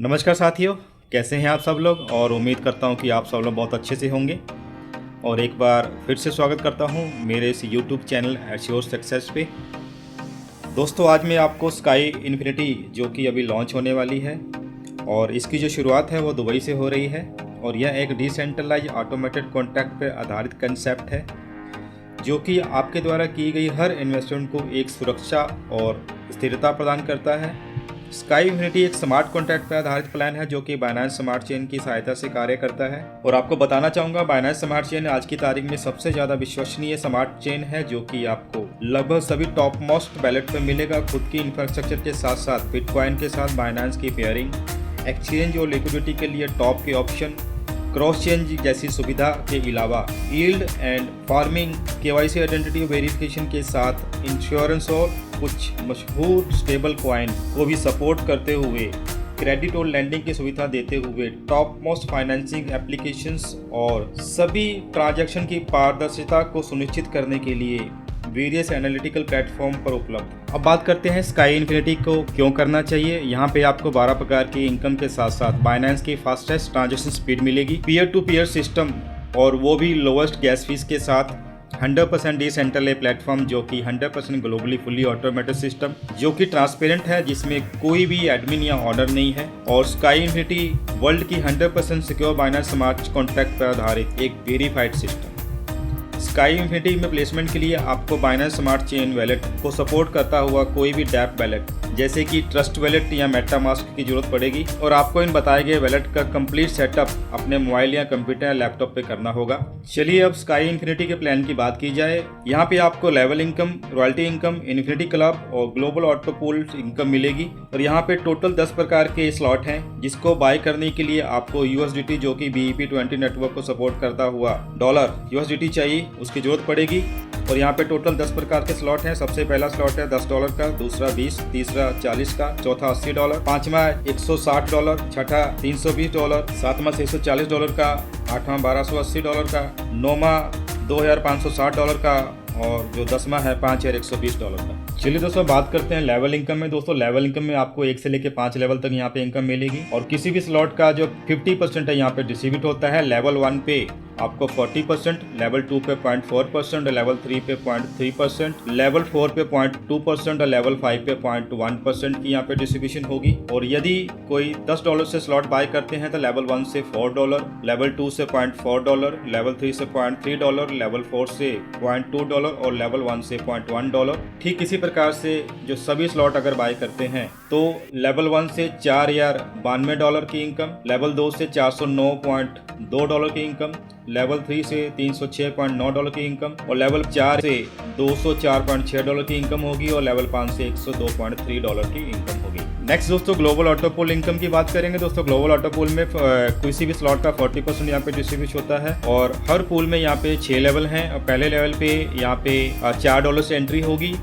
नमस्कार साथियों, कैसे हैं आप सब लोग। और उम्मीद करता हूं कि आप सब लोग बहुत अच्छे से होंगे। और एक बार फिर से स्वागत करता हूं मेरे इस यूट्यूब चैनल एश्योर सक्सेस पे। दोस्तों, आज मैं आपको स्काई इन्फिनिटी जो कि अभी लॉन्च होने वाली है और इसकी जो शुरुआत है वो दुबई से हो रही है। और यह एक डिसेंट्रलाइज ऑटोमेटेड कॉन्ट्रैक्ट पर आधारित कंसेप्ट है जो कि आपके द्वारा की गई हर इन्वेस्टमेंट को एक सुरक्षा और स्थिरता प्रदान करता है। स्काई इन्फिनिटी एक स्मार्ट कॉन्ट्रैक्ट पर आधारित प्लान है जो कि बाइनेंस स्मार्ट चेन की सहायता से कार्य करता है। और आपको बताना चाहूँगा, बाइनेंस स्मार्ट चेन आज की तारीख में सबसे ज़्यादा विश्वसनीय स्मार्ट चेन है जो कि आपको लगभग सभी टॉप मोस्ट बैलेट पर मिलेगा। खुद की इंफ्रास्ट्रक्चर के साथ साथ बिटकॉइन के साथ बाइनेंस की पेयरिंग, एक्सचेंज और लिक्विडिटी के लिए टॉप के ऑप्शन, क्रॉस चेंज जैसी सुविधा के अलावा yield and farming, KYC identity verification के साथ इंश्योरेंस और कुछ मशहूर स्टेबल कॉइन को भी सपोर्ट करते हुए क्रेडिट और लैंडिंग की सुविधा देते हुए टॉप मोस्ट फाइनेंसिंग एप्लीकेशंस और सभी ट्रांजैक्शन की पारदर्शिता को सुनिश्चित करने के लिए वेरियस एनालिटिकल प्लेटफॉर्म पर उपलब्ध। अब बात करते हैं स्काई इन्फिनिटी को क्यों करना चाहिए। यहाँ पे आपको 12 प्रकार की इनकम के साथ साथ बाइनेंस की फास्टेस्ट ट्रांजैक्शन स्पीड मिलेगी, पीयर टू पीयर सिस्टम और वो भी लोवेस्ट गैस फीस के साथ, 100% डिसेंट्रलाइज्ड प्लेटफॉर्म जो कि 100% ग्लोबली फुली ऑटोमेटेड सिस्टम जो कि ट्रांसपेरेंट है, जिसमें कोई भी एडमिन या ऑर्डर नहीं है। और स्काई इन्फिनिटी वर्ल्ड की 100% सिक्योर बाइनेंस स्मार्ट कॉन्ट्रैक्ट पर आधारित एक वेरीफाइड सिस्टम। स्काई इन्फिनिटी में प्लेसमेंट के लिए आपको बाइनेंस स्मार्ट चेन वैलेट को सपोर्ट करता हुआ कोई भी डैप वैलेट जैसे कि ट्रस्ट वैलेट या मेटामास्क की जरूरत पड़ेगी। और आपको इन बताए गए वैलेट का कंप्लीट सेटअप अपने मोबाइल या कंप्यूटर या लैपटॉप पे करना होगा। चलिए अब स्काई इन्फिनिटी के प्लान की बात की जाए। यहाँ पे आपको level income, royalty income, infinity club और ग्लोबल ऑटो पूल इनकम मिलेगी। और यहाँ पे टोटल 10 प्रकार के स्लॉट हैं जिसको बाय करने के लिए आपको USDT जो कि BEP20 नेटवर्क को सपोर्ट करता हुआ डॉलर USDT चाहिए, उसकी जरूरत पड़ेगी। और यहाँ पे टोटल 10 प्रकार के स्लॉट हैं। सबसे पहला स्लॉट है $10 का, दूसरा 20, तीसरा 40 का, चौथा $80, पांचवा $160, छठा $320, सातवां $640 का, आठवां $1280 का, नौवां $2560 का और जो 10वां है $5120 का। चलिए दोस्तों बात करते हैं लेवल इनकम में। दोस्तों लेवल इनकम में आपको 1 से लेकर 5 लेवल तक यहाँ पे इनकम मिलेगी और किसी भी स्लॉट का जो 50% है यहाँ पे डिस्ट्रीब्यूट होता है। लेवल 1 पे आपको 40%, लेवल 2 पे 0.4%, लेवल 3 पे 0.3%, लेवल 4 पे 0.2% और लेवल 5 पे 0.1% की यहाँ पे डिस्ट्रीब्यूशन होगी। और यदि कोई $10 से स्लॉट बाय करते हैं तो लेवल 1 से $4, लेवल 2 से $0.4, लेवल 3 से $0.3, लेवल 4 से $0.2 और लेवल 1 से $0.1। ठीक इसी प्रकार से जो सभी स्लॉट अगर बाय करते हैं तो लेवल 1 से $4092 की इनकम, लेवल 2 से $409.2 की इनकम, लेवल 3 से $306.9 की इनकम और लेवल 4 से $204.6 की इनकम होगी और लेवल 5 से $102.3 की इनकम होगी। नेक्स्ट दोस्तों ग्लोबल ऑटो पूल इनकम की बात करेंगे। दोस्तों ग्लोबल ऑटो पूल में किसी भी स्लॉट का 40% यहाँ पे डिस्ट्रीब्यूट होता है और हर पूल में यहाँ पे 6 लेवल हैं। और पहले लेवल पे यहाँ पे $4 से एंट्री होगी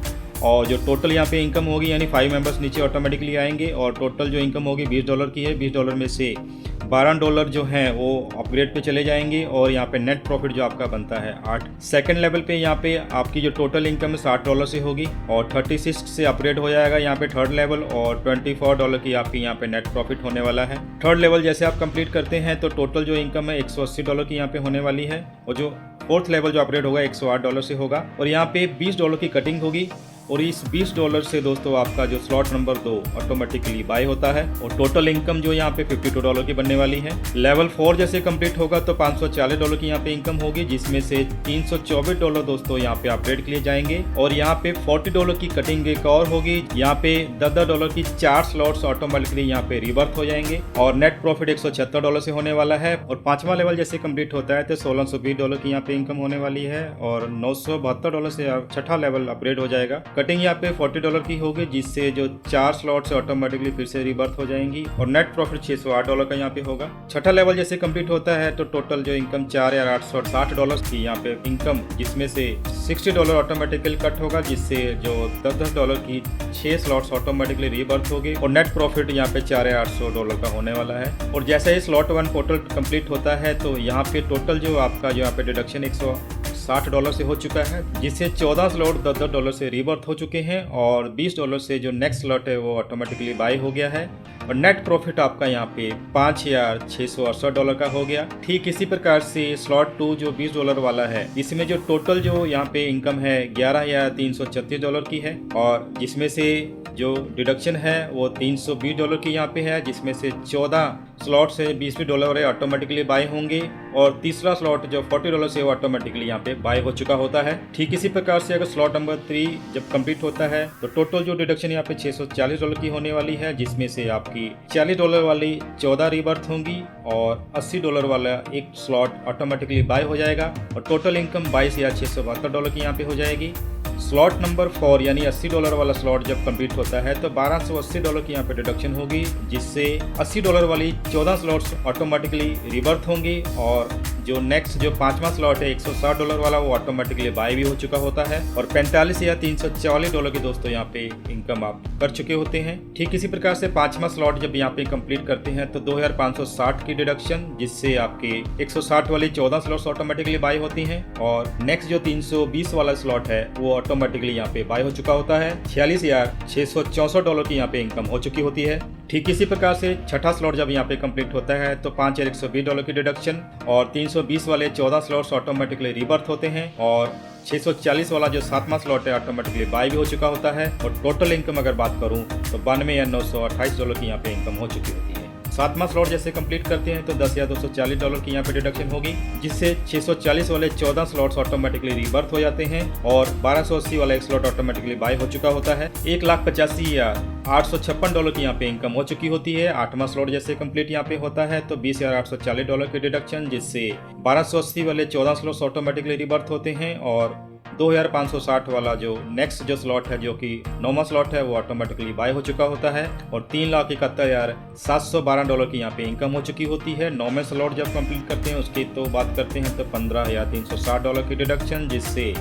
और जो टोटल यहाँ पे इनकम होगी यानी 5 मेंबर्स नीचे ऑटोमेटिकली आएंगे और टोटल जो इनकम होगी $20 की है। $20 में से $12 जो हैं वो अपग्रेड पे चले जाएंगे और यहाँ पे नेट प्रॉफिट जो आपका बनता है 8। सेकंड लेवल पे यहाँ पे आपकी जो टोटल इनकम है $60 से होगी और 36 से अपग्रेड हो जाएगा यहाँ पे थर्ड लेवल और $24 की आपकी यहाँ पे नेट प्रॉफिट होने वाला है। थर्ड लेवल जैसे आप कंप्लीट करते हैं तो टोटल जो इनकम है $180 की यहाँ पे होने वाली है और जो फोर्थ लेवल जो अपग्रेड होगा $108 से होगा और यहाँ पे $20 की कटिंग होगी। और इस $20 से दोस्तों आपका जो स्लॉट नंबर 2 ऑटोमेटिकली बाय होता है और टोटल इनकम जो यहाँ पे $52 की बनने वाली है। लेवल 4 जैसे कंप्लीट होगा तो $540 की यहाँ पे इनकम होगी जिसमें से $324 दोस्तों यहाँ पे अपग्रेड के लिए जाएंगे और यहाँ पे $40 की कटिंग एक और होगी। यहाँ पे $10 की 4 स्लॉट्स ऑटोमेटिकली यहाँ पे रिवर्थ हो जाएंगे और नेट प्रॉफिट $176 से होने वाला है। और 5वां लेवल जैसे कंप्लीट होता है तो $1620 की यहाँ पे इनकम होने वाली है और $972 से 6ठा लेवल अपग्रेड हो जाएगा। कटिंग यहाँ पे $40 की होगी जिससे जो 4 स्लॉट्स ऑटोमेटिकली फिर से रिबर्थ हो जाएंगी और नेट प्रॉफिट $608 का यहाँ पे होगा। छठा लेवल जैसे कंप्लीट होता है तो टोटल जो इनकम $4860 की यहाँ पे इनकम जिसमें से $60 ऑटोमेटिकली कट होगा जिससे जो $10 की 6 स्लॉट्स ऑटोमेटिकली रिबर्थ होगी और नेट प्रॉफिट यहाँ पे $4800 का होने वाला है। और जैसे ही स्लॉट 1 टोटल कंप्लीट होता है तो यहाँ पे टोटल जो आपका जो यहाँ पे डिडक्शन $160 से हो चुका है जिससे 14 स्लॉट $10 से रिबर्थ हो चुके हैं और $20 से जो नेक्स्ट स्लॉट है वो ऑटोमेटिकली बाय हो गया है। और नेट प्रॉफिट आपका यहाँ पे $5,668 का हो गया। ठीक इसी प्रकार से स्लॉट 2 जो $20 वाला है, इसमें जो टोटल जो यहाँ पे इनकम है $11,336 की है, और जिसमें से जो डिडक्शन है वो $320 की यहाँ पे है, जिसमें से 14 स्लॉट से $20 ऑटोमेटिकली बाय होंगे, और तीसरा स्लॉट जो $40 से वो ऑटोमेटिकली यहाँ पे बाय हो चुका होता है। ठीक इसी प्रकार से अगर स्लॉट नंबर 3 जब कंप्लीट होता है तो टोटल जो डिडक्शन यहाँ पे $640 की होने वाली है, जिसमें से आपकी $40 वाली 14 रीबर्थ होंगी और $80 वाला एक स्लॉट ऑटोमेटिकली बाय हो जाएगा, और टोटल इनकम $22,672 की यहाँ पे हो जाएगी। स्लॉट नंबर 4 यानी $80 वाला स्लॉट जब कंप्लीट होता है तो $1280 की यहाँ पे डिडक्शन होगी, जिससे $80 वाली 14 स्लॉट्स ऑटोमेटिकली रिबर्थ होंगी, और जो नेक्स्ट जो 5वां स्लॉट है $160 वाला वो ऑटोमेटिकली बाय भी हो चुका होता है, और $45,340 की दोस्तों यहाँ पे इनकम आप कर चुके होते हैं। ठीक इसी प्रकार से 5वां स्लॉट जब यहाँ पे कंप्लीट करते हैं तो 2560 की डिडक्शन, जिससे आपके 160 वाली 14 स्लॉट्स ऑटोमेटिकली बाय होती हैं, और नेक्स्ट जो 320 वाला स्लॉट है वो ऑटोमेटिकली यहाँ पे बाय हो चुका होता है। $46,664 की यहाँ पे इनकम हो चुकी होती है। ठीक इसी प्रकार से छठा स्लॉट जब यहाँ पे कंप्लीट होता है तो $5,120 की डिडक्शन, और 320 वाले 14 स्लॉट्स ऑटोमेटिकली रीबर्थ होते हैं, और 640 वाला जो 7वां स्लॉट है ऑटोमेटिकली बाय भी हो चुका होता है, और टोटल इनकम अगर बात करूं तो $92,928 की यहाँ पे इनकम हो चुकी होती है। 7वां स्लॉट जैसे कंप्लीट करते हैं तो $10,240 की यहाँ पे डिडक्शन होगी, जिससे 640 वाले 14 स्लॉट्स ऑटोमेटिकली रीबर्थ हो जाते हैं, और $1280 वाला एक स्लॉट ऑटोमेटिकली बाय हो चुका होता है। $1,85,856 की यहाँ पे इनकम हो चुकी होती है। 8वां स्लॉट जैसे कंप्लीट यहाँ पे होता है तो $20,840 की डिडक्शन, जिससे 1280 वाले 14 स्लॉट्स ऑटोमेटिकली रीबर्थ होते हैं, और 2560 वाला जो नेक्स्ट जो स्लॉट है जो कि 9वां स्लॉट है वो ऑटोमेटिकली बाय हो चुका होता है, और $3,71,712 की यहाँ पे इनकम हो चुकी होती है। 9वें स्लॉट जब कंप्लीट करते हैं उसकी तो बात करते हैं तो $15,360 की डिडक्शन, जिससे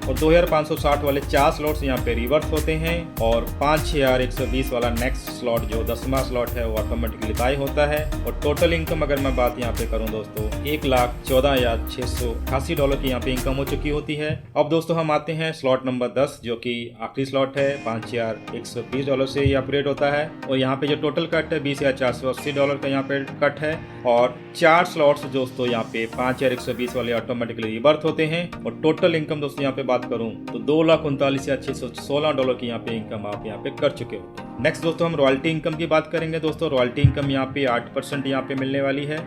और 2560 वाले 4 स्लॉट्स यहाँ पे रिवर्स होते हैं, और 5120 वाला नेक्स्ट स्लॉट जो 10वां स्लॉट है वो ऑटोमेटिकली बाय होता है, और टोटल इनकम अगर मैं बात यहाँ पे करूँ दोस्तों $1,14,688 की यहाँ पे इनकम हो चुकी होती है। अब दोस्तों हम आते हैं स्लॉट नंबर 10 जो कि आखिरी स्लॉट है। $5,120 से ये ऑपरेट होता है, और यहाँ पे जो टोटल कट है $20,480 का यहाँ पे कट है, और 4 स्लॉट्स दोस्तों यहाँ पे 5120 वाले ऑटोमेटिकली रिवर्थ होते हैं, और टोटल इनकम दोस्तों यहाँ पे बात करूं तो $2,39,616 की यहाँ पे इनकम आप यहाँ पे कर चुके हो। नेक्स्ट दोस्तों हम रॉयल्टी इनकम की बात करेंगे। दोस्तों रॉयल्टी इनकम यहाँ पे 8% यहाँ पे मिलने वाली है,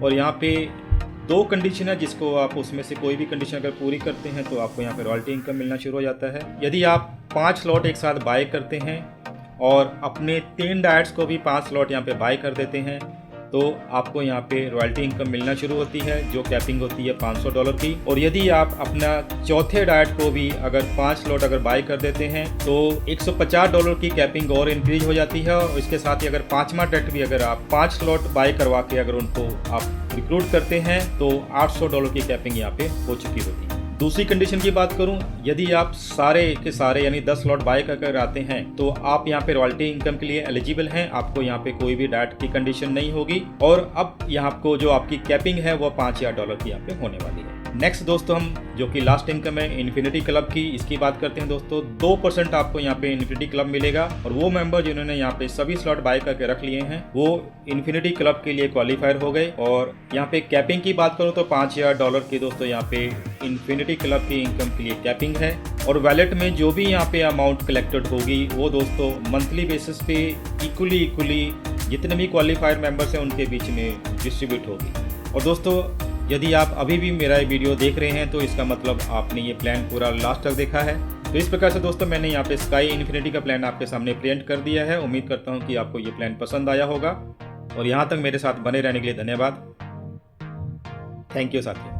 और यहाँ पे 2 कंडीशन है जिसको आप उसमें से कोई भी कंडीशन अगर पूरी करते हैं तो आपको यहाँ पे रॉयल्टी इनकम मिलना शुरू हो जाता है। यदि आप 5 स्लॉट एक साथ बाय करते हैं और अपने 3 डायट्स को भी 5 स्लॉट यहाँ पे बाय कर देते हैं तो आपको यहाँ पे रॉयल्टी इनकम मिलना शुरू होती है, जो कैपिंग होती है $500 की। और यदि आप अपना चौथे डाइट को भी अगर 5 स्लॉट अगर बाय कर देते हैं तो $150 की कैपिंग और इंक्रीज हो जाती है, और इसके साथ ही अगर 5वां डाइट भी अगर आप 5 स्लॉट बाय करवा के अगर उनको आप रिक्रूट करते हैं तो $800 की कैपिंग यहाँ पे हो चुकी होती है। दूसरी कंडीशन की बात करूं, यदि आप सारे के सारे यानी 10 स्लॉट बाय कर आते हैं तो आप यहाँ पे रॉयल्टी इनकम के लिए एलिजिबल हैं। आपको यहाँ पे कोई भी डाइट की कंडीशन नहीं होगी, और अब यहाँ आपको जो आपकी कैपिंग है वो $5000 की यहाँ पे होने वाली है। नेक्स्ट दोस्तों हम जो कि लास्ट इनकम है इन्फिनिटी क्लब की, इसकी बात करते हैं दोस्तों। 2% आपको यहाँ पे इन्फिनिटी क्लब मिलेगा, और वो मेंबर जिन्होंने यहाँ पे सभी स्लॉट बाय करके रख लिए हैं वो इन्फिनिटी क्लब के लिए क्वालिफायर हो गए। और यहाँ पे कैपिंग की बात करूँ तो $5000 की दोस्तों यहाँ पे इन्फिनिटी क्लब की इनकम के लिए कैपिंग है, और वैलेट में जो भी यहाँ पे अमाउंट कलेक्टेड होगी वो दोस्तों मंथली बेसिस पे इक्वली जितने भी क्वालिफाइड मेंबर्स हैं उनके बीच में डिस्ट्रीब्यूट होगी। और दोस्तों यदि आप अभी भी मेरा ये वीडियो देख रहे हैं तो इसका मतलब आपने ये प्लान पूरा लास्ट तक देखा है। तो इस प्रकार से दोस्तों मैंने यहाँ पे स्काई इन्फिनिटी का प्लान आपके सामने प्रेजेंट कर दिया है। उम्मीद करता हूँ कि आपको ये प्लान पसंद आया होगा, और यहाँ तक मेरे साथ बने रहने के लिए धन्यवाद। थैंक यू साथियों।